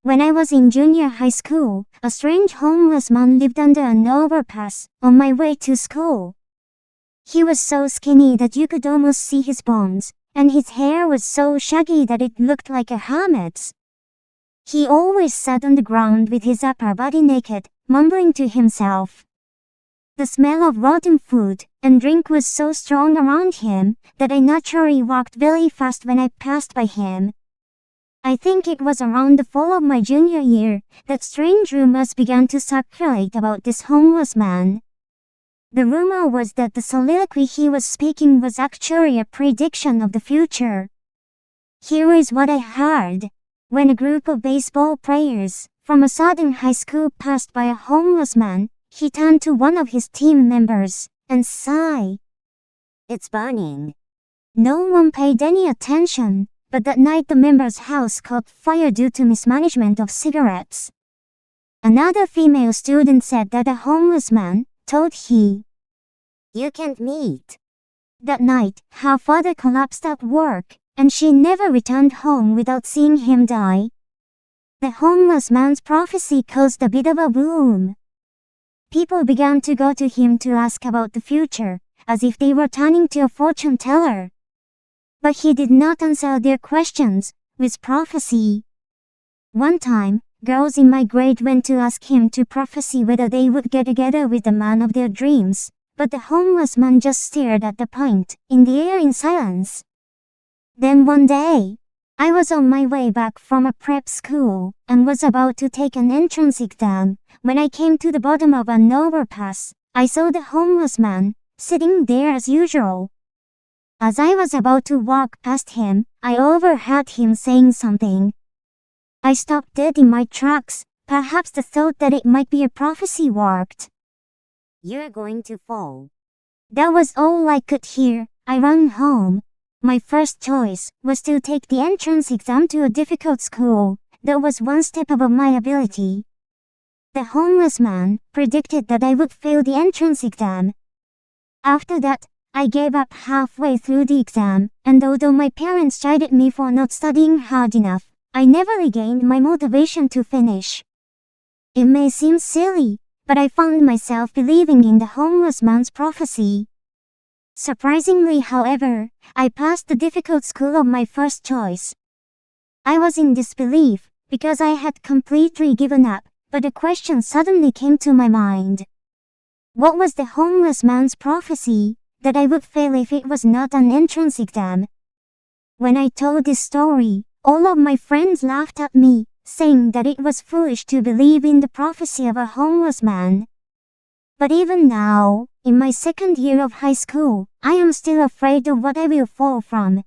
When I was in junior high school, a strange homeless man lived under an overpass on my way to school. He was so skinny that you could almost see his bones, and his hair was so shaggy that it looked like a hermit's. He always sat on the ground with his upper body naked, mumbling to himself. The smell of rotten food and drink was so strong around him that I naturally walked very fast when I passed by him. I think it was around the fall of my junior year that strange rumors began to circulate about this homeless man. The rumor was that the soliloquy he was speaking was actually a prediction of the future. Here is what I heard. When a group of baseball players from a southern high school passed by a homeless man, he turned to one of his team members and sighed. "It's burning." No one paid any attention, but that night the member's house caught fire due to mismanagement of cigarettes. Another female student said that a homeless man told he, "You can't meet." That night, her father collapsed at work, and she never returned home without seeing him die. The homeless man's prophecy caused a bit of a boom. People began to go to him to ask about the future, as if they were turning to a fortune teller. But he did not answer their questions with prophecy. One time, girls in my grade went to ask him to prophesy whether they would get together with the man of their dreams, but the homeless man just stared at the point in the air in silence. Then one day, I was on my way back from a prep school and was about to take an entrance exam. When I came to the bottom of an overpass, I saw the homeless man sitting there as usual. As I was about to walk past him, I overheard him saying something. I stopped dead in my tracks. Perhaps the thought that it might be a prophecy worked. "You're going to fall." That was all I could hear. I ran home. My first choice was to take the entrance exam to a difficult school that was one step above my ability. The homeless man predicted that I would fail the entrance exam. After that, I gave up halfway through the exam, and although my parents chided me for not studying hard enough, I never regained my motivation to finish. It may seem silly, but I found myself believing in the homeless man's prophecy. Surprisingly, however, I passed the difficult school of my first choice. I was in disbelief because I had completely given up, but a question suddenly came to my mind. What was the homeless man's prophecy that I would fail if it was not an entrance exam? When I told this story, all of my friends laughed at me, saying that it was foolish to believe in the prophecy of a homeless man. But even now, in my second year of high school, I am still afraid of what I will fall from.